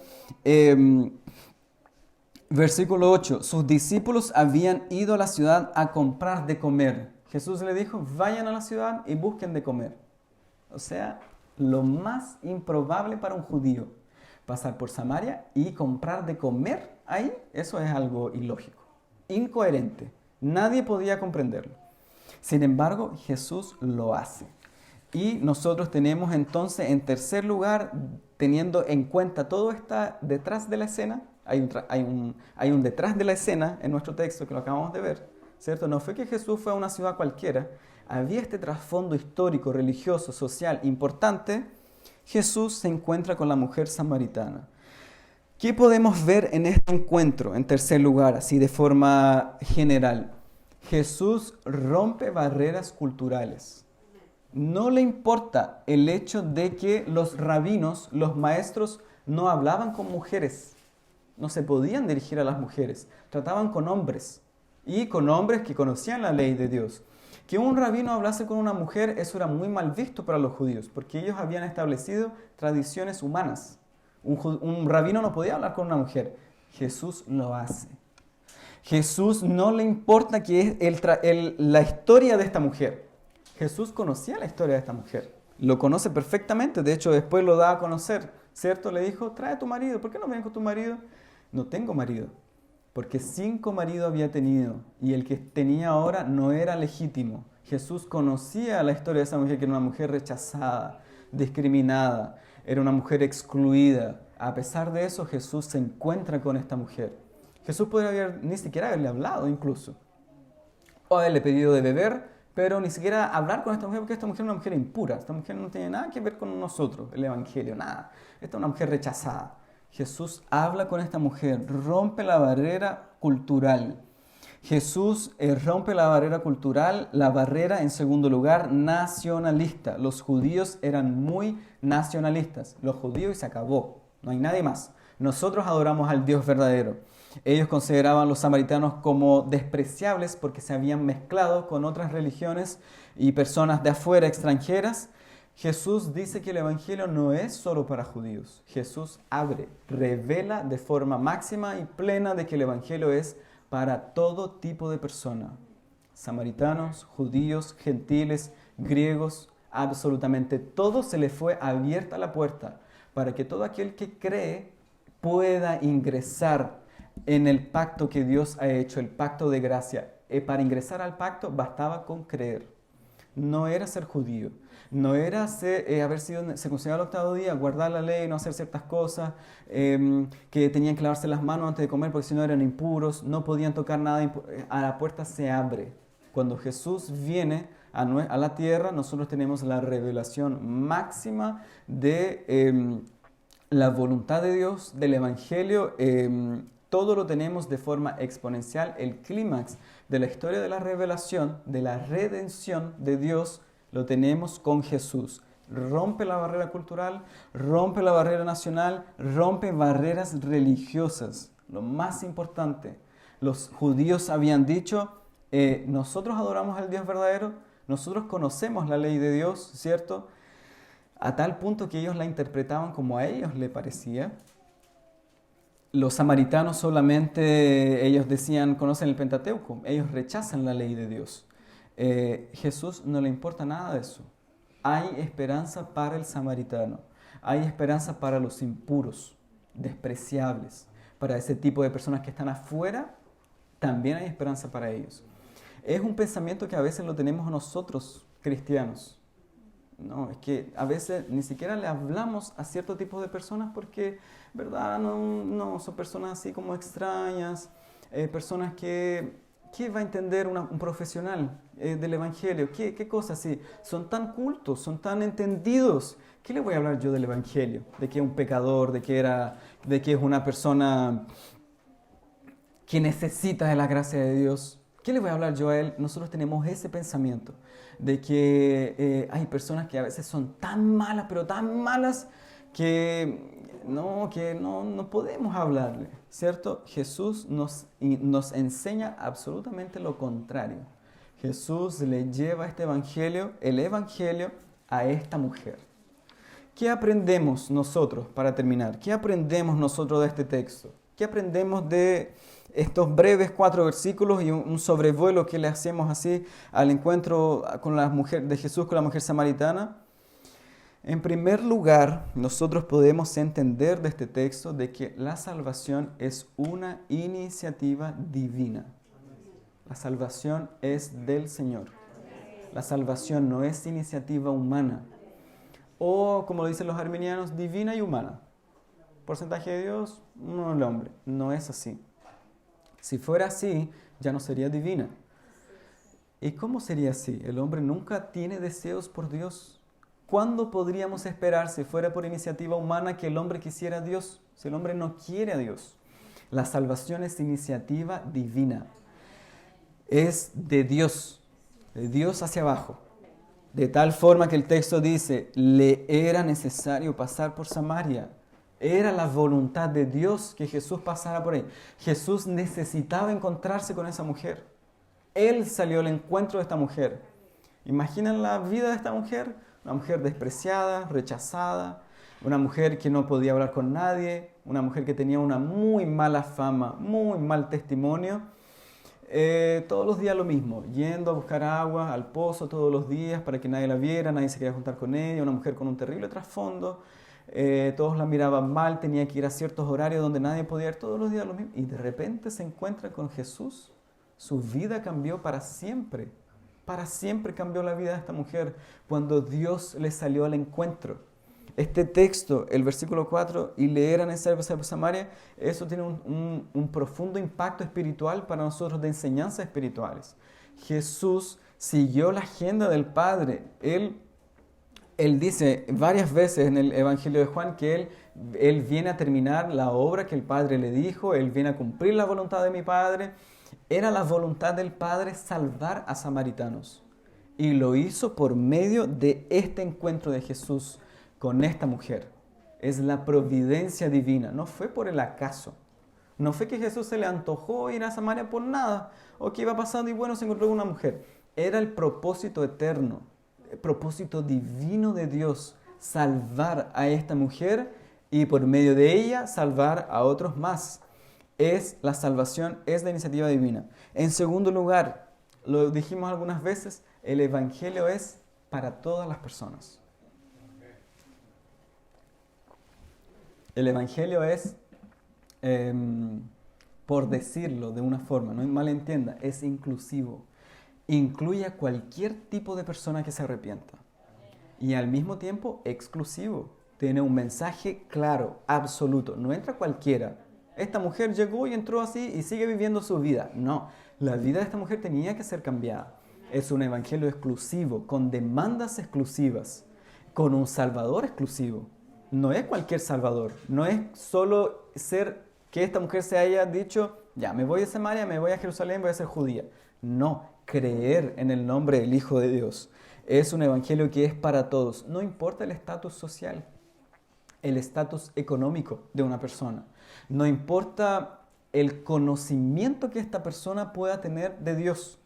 versículo 8, sus discípulos habían ido a la ciudad a comprar de comer. Jesús le dijo, vayan a la ciudad y busquen de comer. O sea, lo más improbable para un judío, pasar por Samaria y comprar de comer ahí, eso es algo ilógico, incoherente. Nadie podía comprenderlo. Sin embargo, Jesús lo hace. Y nosotros tenemos entonces, en tercer lugar, teniendo en cuenta todo está detrás de la escena, hay un detrás de la escena en nuestro texto que lo acabamos de ver, ¿cierto? No fue que Jesús fue a una ciudad cualquiera, había este trasfondo histórico, religioso, social importante. Jesús se encuentra con la mujer samaritana. ¿Qué podemos ver en este encuentro, en tercer lugar, así de forma general? Jesús rompe barreras culturales. No le importa el hecho de que los rabinos, los maestros, no hablaban con mujeres. No se podían dirigir a las mujeres. Trataban con hombres. Y con hombres que conocían la ley de Dios. Que un rabino hablase con una mujer, eso era muy mal visto para los judíos, porque ellos habían establecido tradiciones humanas. Un rabino no podía hablar con una mujer. Jesús lo hace. Jesús no le importa que es la historia de esta mujer. Jesús conocía la historia de esta mujer. Lo conoce perfectamente. De hecho, después lo da a conocer. ¿Cierto? Le dijo, trae a tu marido. ¿Por qué no vienes con tu marido? No tengo marido. Porque 5 maridos había tenido. Y el que tenía ahora no era legítimo. Jesús conocía la historia de esa mujer, que era una mujer rechazada, discriminada. Era una mujer excluida. A pesar de eso, Jesús se encuentra con esta mujer. Jesús podría ni siquiera haberle hablado incluso. O haberle pedido de beber, pero ni siquiera hablar con esta mujer, porque esta mujer es una mujer impura. Esta mujer no tiene nada que ver con nosotros, el Evangelio, nada. Esta es una mujer rechazada. Jesús habla con esta mujer, rompe la barrera cultural. Jesús rompe la barrera cultural, la barrera, en segundo lugar, nacionalista. Los judíos eran muy nacionalistas. Los judíos y se acabó, no hay nadie más. nosotros adoramos al Dios verdadero. Ellos consideraban a los samaritanos como despreciables porque se habían mezclado con otras religiones y personas de afuera, extranjeras. Jesús dice que el Evangelio no es solo para judíos. Jesús revela de forma máxima y plena de que el Evangelio es para todo tipo de persona. Samaritanos, judíos, gentiles, griegos, absolutamente todo se le fue abierta la puerta para que todo aquel que cree pueda ingresar en el pacto que Dios ha hecho, el pacto de gracia. Para ingresar al pacto bastaba con creer. No era ser judío, no era haber sido circuncidado al octavo día, guardar la ley, no hacer ciertas cosas, que tenían que lavarse las manos antes de comer porque si no eran impuros, no podían tocar nada. A la puerta se abre. Cuando Jesús viene a la tierra, nosotros tenemos la revelación máxima de la voluntad de Dios, del Evangelio. Todo lo tenemos de forma exponencial. El clímax de la historia de la revelación, de la redención de Dios, lo tenemos con Jesús. Rompe la barrera cultural, rompe la barrera nacional, rompe barreras religiosas. Lo más importante, los judíos habían dicho, nosotros adoramos al Dios verdadero, nosotros conocemos la ley de Dios, ¿cierto? A tal punto que ellos la interpretaban como a ellos les parecía. Los samaritanos solamente, ellos decían, conocen el Pentateuco, ellos rechazan la ley de Dios. Jesús no le importa nada de eso. Hay esperanza para el samaritano, hay esperanza para los impuros, despreciables, para ese tipo de personas que están afuera, también hay esperanza para ellos. Es un pensamiento que a veces lo tenemos nosotros, cristianos. No, es que a veces ni siquiera le hablamos a cierto tipo de personas porque, ¿verdad? No son personas así como extrañas, personas que... ¿Qué va a entender un profesional del Evangelio? ¿Qué cosas así? Son tan cultos, son tan entendidos. ¿Qué le voy a hablar yo del Evangelio? De que es un pecador, de que es una persona que necesita de la gracia de Dios. ¿Qué le voy a hablar yo a él? Nosotros tenemos ese pensamiento de que hay personas que a veces son tan malas, pero tan malas que no podemos hablarle, ¿cierto? Jesús nos enseña absolutamente lo contrario. Jesús le lleva este evangelio, el evangelio, a esta mujer. ¿Qué aprendemos nosotros, para terminar? ¿Qué aprendemos nosotros de este texto? ¿Qué aprendemos de estos breves 4 versículos y un sobrevuelo que le hacemos así al encuentro de Jesús con la mujer samaritana? En primer lugar, nosotros podemos entender de este texto de que la salvación es una iniciativa divina. La salvación es del Señor. La salvación no es iniciativa humana. O, como lo dicen los arminianos, divina y humana. Porcentaje de Dios, no el hombre. No es así. Si fuera así, ya no sería divina. ¿Y cómo sería así? El hombre nunca tiene deseos por Dios. ¿Cuándo podríamos esperar, si fuera por iniciativa humana, que el hombre quisiera a Dios? Si el hombre no quiere a Dios. La salvación es iniciativa divina. Es de Dios hacia abajo. De tal forma que el texto dice, le era necesario pasar por Samaria. Era la voluntad de Dios que Jesús pasara por ahí. Jesús necesitaba encontrarse con esa mujer. Él salió al encuentro de esta mujer. ¿Imaginan la vida de esta mujer? Una mujer despreciada, rechazada, una mujer que no podía hablar con nadie, una mujer que tenía una muy mala fama, muy mal testimonio. Todos los días lo mismo, yendo a buscar agua al pozo todos los días para que nadie la viera, nadie se quería juntar con ella, una mujer con un terrible trasfondo. Todos la miraban mal, tenía que ir a ciertos horarios donde nadie podía ir, todos los días lo mismo. Y de repente se encuentra con Jesús, su vida cambió para siempre. Para siempre cambió la vida de esta mujer cuando Dios le salió al encuentro. Este texto, el versículo 4, y le era necesario pasar por Samaria, eso tiene un profundo impacto espiritual para nosotros de enseñanzas espirituales. Jesús siguió la agenda del Padre. Él dice varias veces en el Evangelio de Juan que él viene a terminar la obra que el Padre le dijo, Él viene a cumplir la voluntad de mi Padre. Era la voluntad del Padre salvar a samaritanos. Y lo hizo por medio de este encuentro de Jesús con esta mujer. Es la providencia divina. No fue por el acaso. No fue que Jesús se le antojó ir a Samaria por nada, o que iba pasando y bueno, se encontró con una mujer. Era el propósito eterno, el propósito divino de Dios, salvar a esta mujer y por medio de ella salvar a otros más. La salvación, es la iniciativa divina. En segundo lugar, lo dijimos algunas veces, el Evangelio es para todas las personas. El Evangelio es, por decirlo de una forma, no malentienda, es inclusivo. Incluye a cualquier tipo de persona que se arrepienta. Y al mismo tiempo exclusivo. Tiene un mensaje claro, absoluto. No entra cualquiera. Esta mujer llegó y entró así y sigue viviendo su vida. No, la vida de esta mujer tenía que ser cambiada. Es un evangelio exclusivo, con demandas exclusivas, con un salvador exclusivo. No es cualquier salvador. No es solo ser que esta mujer se haya dicho, ya, me voy a Samaria, me voy a Jerusalén, voy a ser judía. No, creer en el nombre del Hijo de Dios. Es un evangelio que es para todos. No importa el estatus social, el estatus económico de una persona. No importa el conocimiento que esta persona pueda tener de Dios.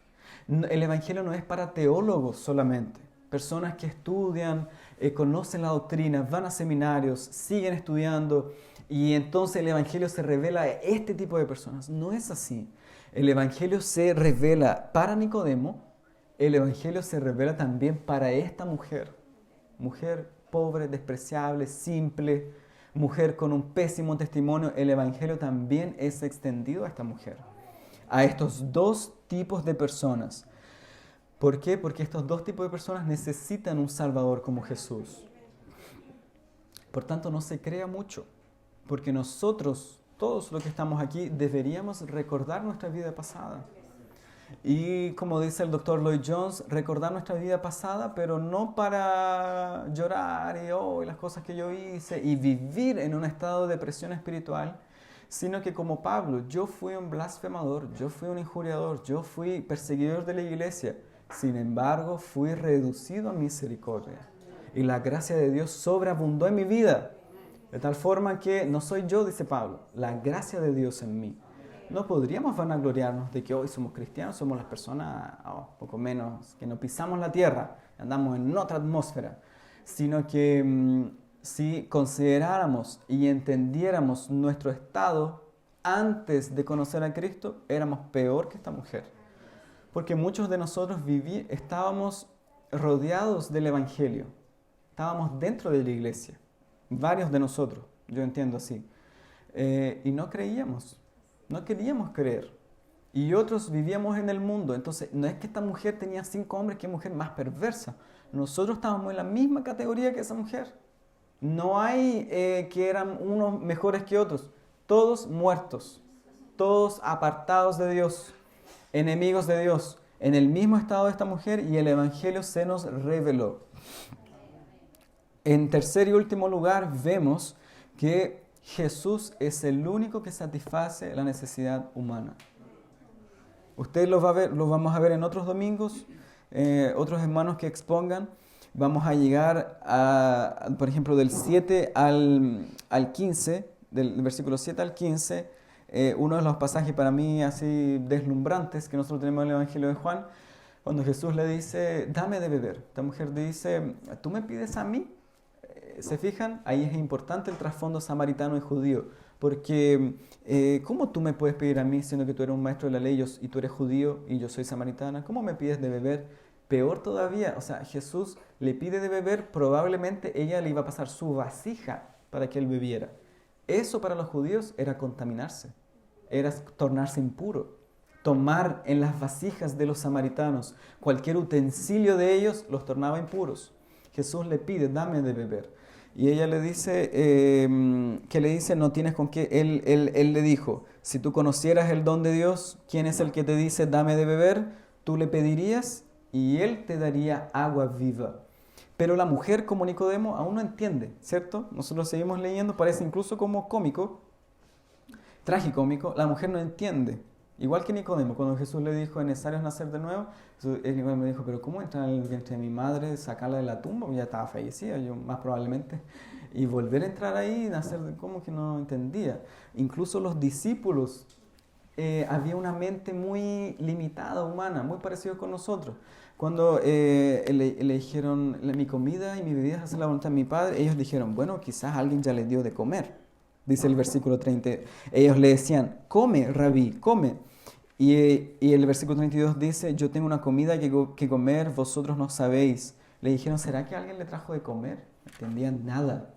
El evangelio no es para teólogos solamente. Personas que estudian, conocen la doctrina, van a seminarios, siguen estudiando y entonces el evangelio se revela a este tipo de personas. No es así. El evangelio se revela para Nicodemo, el evangelio se revela también para esta mujer. Mujer pobre, despreciable, simple, mujer con un pésimo testimonio. El evangelio también es extendido a esta mujer. A estos dos tipos de personas. ¿Por qué? Porque estos dos tipos de personas necesitan un Salvador como Jesús. Por tanto, no se crea mucho, porque nosotros, todos los que estamos aquí, deberíamos recordar nuestra vida pasada. Y como dice el doctor Lloyd Jones, recordar nuestra vida pasada, pero no para llorar y las cosas que yo hice y vivir en un estado de depresión espiritual, sino que como Pablo, yo fui un blasfemador, yo fui un injuriador, yo fui perseguidor de la iglesia. Sin embargo, fui reducido a misericordia. Y la gracia de Dios sobreabundó en mi vida. De tal forma que no soy yo, dice Pablo, la gracia de Dios en mí. No podríamos vanagloriarnos de que hoy somos cristianos, somos las personas, poco menos, que no pisamos la tierra, andamos en otra atmósfera, sino que si consideráramos y entendiéramos nuestro estado antes de conocer a Cristo, éramos peor que esta mujer. Porque muchos de nosotros estábamos rodeados del Evangelio, estábamos dentro de la iglesia, varios de nosotros, yo entiendo así, y no creíamos. No queríamos creer. Y otros vivíamos en el mundo. Entonces, no es que esta mujer tenía 5 hombres, que mujer más perversa. Nosotros estábamos en la misma categoría que esa mujer. No hay que eran unos mejores que otros. Todos muertos. Todos apartados de Dios. Enemigos de Dios. En el mismo estado de esta mujer, y el evangelio se nos reveló. En tercer y último lugar, vemos que Jesús es el único que satisface la necesidad humana. Ustedes lo vamos a ver en otros domingos, otros hermanos que expongan. Vamos a llegar a, por ejemplo, del 7 al 15, del versículo 7 al 15, uno de los pasajes para mí así deslumbrantes que nosotros tenemos en el Evangelio de Juan, cuando Jesús le dice, dame de beber. Esta mujer dice, ¿tú me pides a mí? ¿Se fijan? Ahí es importante el trasfondo samaritano y judío, porque ¿cómo tú me puedes pedir a mí siendo que tú eres un maestro de la ley y tú eres judío y yo soy samaritana? ¿Cómo me pides de beber? Peor todavía, o sea, Jesús le pide de beber, probablemente ella le iba a pasar su vasija para que él bebiera. Eso para los judíos era contaminarse, era tornarse impuro. Tomar en las vasijas de los samaritanos cualquier utensilio de ellos los tornaba impuros. Jesús le pide, dame de beber. Y ella le dice, que le dice, no tienes con qué. Él le dijo, si tú conocieras el don de Dios, ¿quién es el que te dice, dame de beber? Tú le pedirías y él te daría agua viva. Pero la mujer, como Nicodemo, aún no entiende, ¿cierto? Nosotros seguimos leyendo, parece incluso como cómico, tragicómico. La mujer no entiende. Igual que Nicodemo, cuando Jesús le dijo, es necesario nacer de nuevo, Nicodemo me dijo, pero ¿cómo entra en el vientre de mi madre, sacarla de la tumba? Ya estaba fallecida, yo más probablemente. Y volver a entrar ahí, hacer como que no entendía. Incluso los discípulos, había una mente muy limitada, humana, muy parecida con nosotros. Cuando le dijeron, mi comida y mi bebida es hacer la voluntad de mi Padre, ellos dijeron, bueno, quizás alguien ya les dio de comer. Dice el versículo 30. Ellos le decían, come, rabí, come. Y el versículo 32 dice, yo tengo una comida que comer, vosotros no sabéis. Le dijeron, ¿será que alguien le trajo de comer? No entendían nada.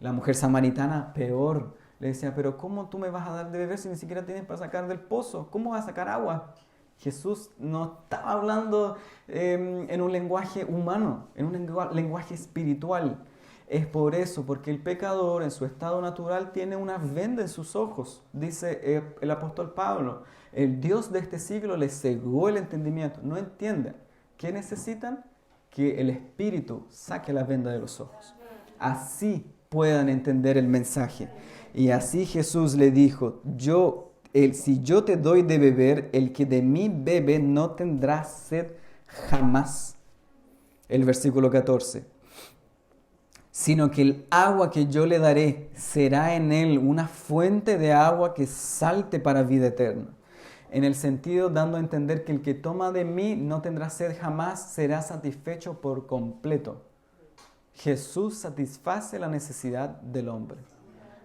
La mujer samaritana, peor, le decía, pero ¿cómo tú me vas a dar de beber si ni siquiera tienes para sacar del pozo? ¿Cómo vas a sacar agua? Jesús no estaba hablando en un lenguaje humano, en un lenguaje espiritual. Es por eso, porque el pecador en su estado natural tiene una venda en sus ojos, dice el apóstol Pablo. El Dios de este siglo les cegó el entendimiento. No entienden. ¿Qué necesitan? Que el Espíritu saque la venda de los ojos. Así puedan entender el mensaje. Y así Jesús le dijo, si yo te doy de beber, el que de mí bebe no tendrá sed jamás. El versículo 14. Sino que el agua que yo le daré será en él una fuente de agua que salte para vida eterna. En el sentido dando a entender que el que toma de mí no tendrá sed jamás, será satisfecho por completo. Jesús satisface la necesidad del hombre.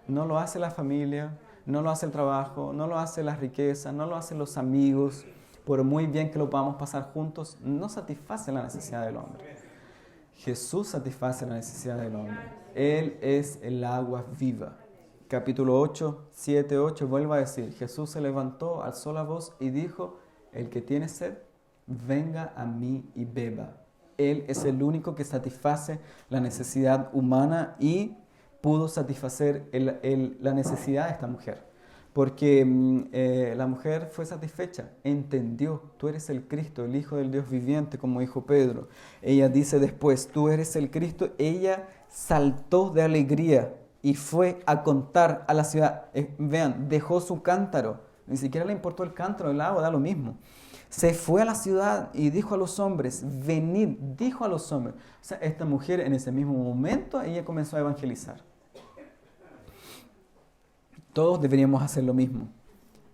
No lo hace la familia, no lo hace el trabajo, no lo hace las riquezas, no lo hacen los amigos. Por muy bien que lo podamos pasar juntos, no satisface la necesidad del hombre. Jesús satisface la necesidad del hombre. Él es el agua viva. Capítulo 8, 7, 8, vuelve a decir, Jesús se levantó, alzó la voz y dijo, el que tiene sed, venga a mí y beba. Él es el único que satisface la necesidad humana y pudo satisfacer la necesidad de esta mujer. Porque la mujer fue satisfecha, entendió, tú eres el Cristo, el Hijo del Dios viviente, como dijo Pedro. Ella dice después, tú eres el Cristo. Ella saltó de alegría y fue a contar a la ciudad. Vean, dejó su cántaro, ni siquiera le importó el cántaro, el agua, da lo mismo. Se fue a la ciudad y dijo a los hombres, venid, dijo a los hombres. O sea, esta mujer en ese mismo momento, ella comenzó a evangelizar. Todos deberíamos hacer lo mismo.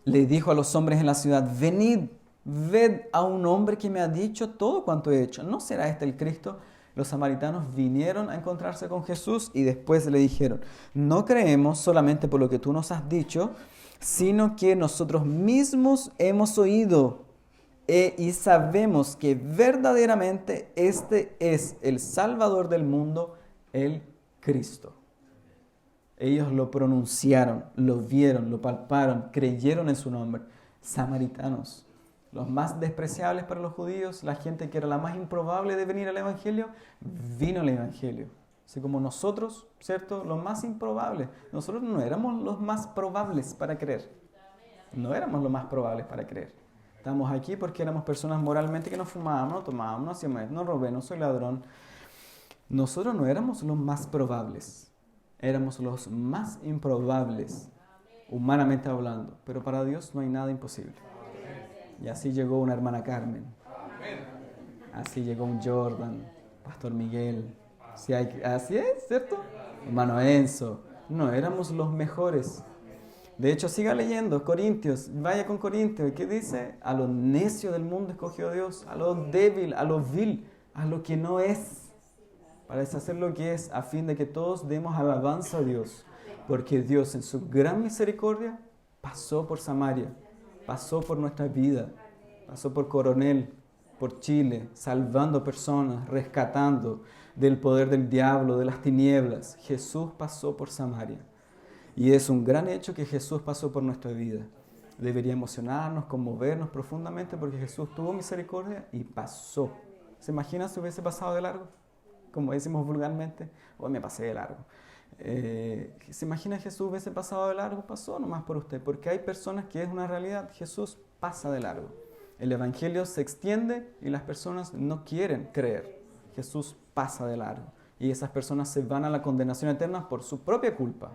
Le dijo a los hombres en la ciudad, venid, ved a un hombre que me ha dicho todo cuanto he hecho. ¿No será este el Cristo? Los samaritanos vinieron a encontrarse con Jesús y después le dijeron, no creemos solamente por lo que tú nos has dicho, sino que nosotros mismos hemos oído y sabemos que verdaderamente este es el Salvador del mundo, el Cristo. Ellos lo pronunciaron, lo vieron, lo palparon, creyeron en su nombre. Samaritanos, los más despreciables para los judíos, la gente que era la más improbable de venir al Evangelio, vino al Evangelio. Así como nosotros, ¿cierto? Los más improbables. Nosotros no éramos los más probables para creer. No éramos los más probables para creer. Estamos aquí porque éramos personas moralmente que no fumábamos, no tomábamos, no hacíamos, no robé, no soy ladrón. Nosotros no éramos los más probables. Éramos los más improbables, humanamente hablando. Pero para Dios no hay nada imposible. Y así llegó una hermana Carmen. Así llegó un Jordan, Pastor Miguel. Así es, ¿cierto? Hermano Enzo. No, éramos los mejores. De hecho, siga leyendo, Corintios. Vaya con Corintios. ¿Qué dice? A lo necio del mundo escogió Dios. A lo débil, a lo vil, a lo que no es. Para deshacer lo que es, a fin de que todos demos alabanza a Dios. Porque Dios en su gran misericordia pasó por Samaria, pasó por nuestra vida, pasó por Coronel, por Chile, salvando personas, rescatando del poder del diablo, de las tinieblas. Jesús pasó por Samaria. Y es un gran hecho que Jesús pasó por nuestra vida. Debería emocionarnos, conmovernos profundamente porque Jesús tuvo misericordia y pasó. ¿Se imagina si hubiese pasado de largo? Como decimos vulgarmente, hoy me pasé de largo. ¿Se imagina Jesús hubiese pasado de largo? Pasó nomás por usted, porque hay personas que es una realidad. Jesús pasa de largo. El Evangelio se extiende y las personas no quieren creer. Jesús pasa de largo. Y esas personas se van a la condenación eterna por su propia culpa.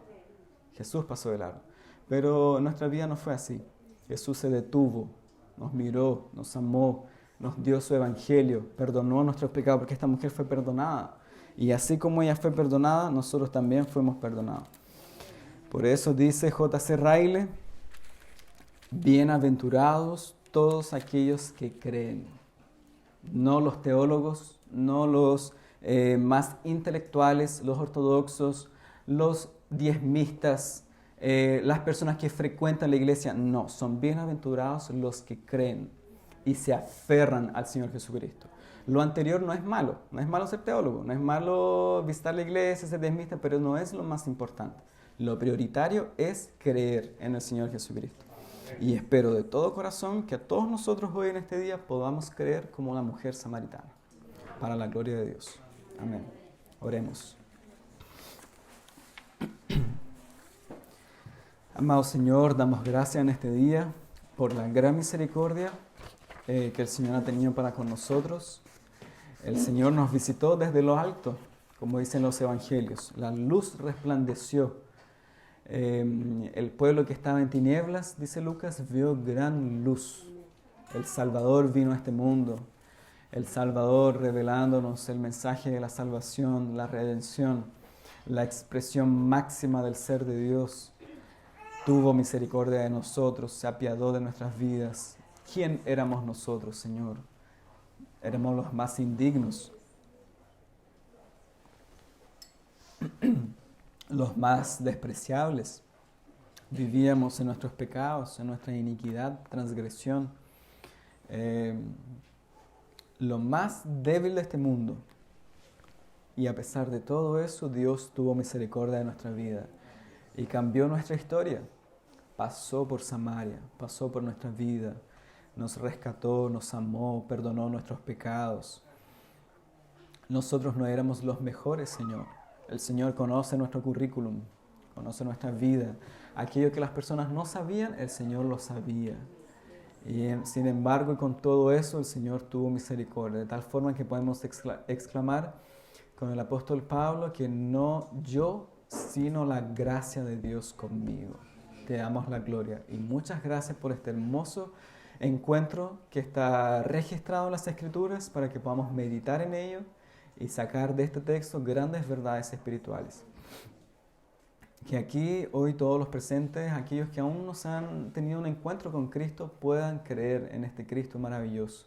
Jesús pasó de largo. Pero nuestra vida no fue así. Jesús se detuvo, nos miró, nos amó, nos dio su evangelio, perdonó nuestros pecados, porque esta mujer fue perdonada. Y así como ella fue perdonada, nosotros también fuimos perdonados. Por eso dice J.C. Ryle, bienaventurados todos aquellos que creen. No los teólogos, no los más intelectuales, los ortodoxos, los diezmistas, las personas que frecuentan la iglesia. No, son bienaventurados los que creen y se aferran al Señor Jesucristo. Lo anterior no es malo ser teólogo, no es malo visitar la iglesia, ser diezmista, pero no es lo más importante. Lo prioritario es creer en el Señor Jesucristo. Y espero de todo corazón que a todos nosotros hoy en este día podamos creer como la mujer samaritana, para la gloria de Dios. Amén. Oremos. Amado Señor, damos gracias en este día por la gran misericordia que el Señor ha tenido para con nosotros. El Señor nos visitó desde lo alto, como dicen los evangelios. La luz resplandeció. El pueblo que estaba en tinieblas, dice Lucas, vio gran luz. El Salvador vino a este mundo. El Salvador revelándonos el mensaje de la salvación, la redención, la expresión máxima del ser de Dios. Tuvo misericordia de nosotros, se apiadó de nuestras vidas. ¿Quién éramos nosotros, Señor? Éramos los más indignos, los más despreciables. Vivíamos en nuestros pecados, en nuestra iniquidad, transgresión. Lo más débil de este mundo. Y a pesar de todo eso, Dios tuvo misericordia de nuestra vida y cambió nuestra historia. Pasó por Samaria, pasó por nuestra vida, nos rescató, nos amó, perdonó nuestros pecados. Nosotros no éramos los mejores, Señor. El Señor conoce nuestro currículum, conoce nuestra vida. Aquello que las personas no sabían, el Señor lo sabía. Y sin embargo, y con todo eso, el Señor tuvo misericordia, de tal forma que podemos exclamar con el apóstol Pablo que no yo, sino la gracia de Dios conmigo. Te damos la gloria y muchas gracias por este hermoso encuentro que está registrado en las Escrituras para que podamos meditar en ello y sacar de este texto grandes verdades espirituales. Que aquí hoy todos los presentes, aquellos que aún no se han tenido un encuentro con Cristo, puedan creer en este Cristo maravilloso.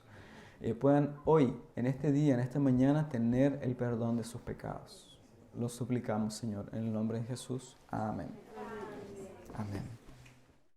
Puedan hoy, en este día, en esta mañana, tener el perdón de sus pecados. Lo suplicamos, Señor, en el nombre de Jesús. Amén. Amén.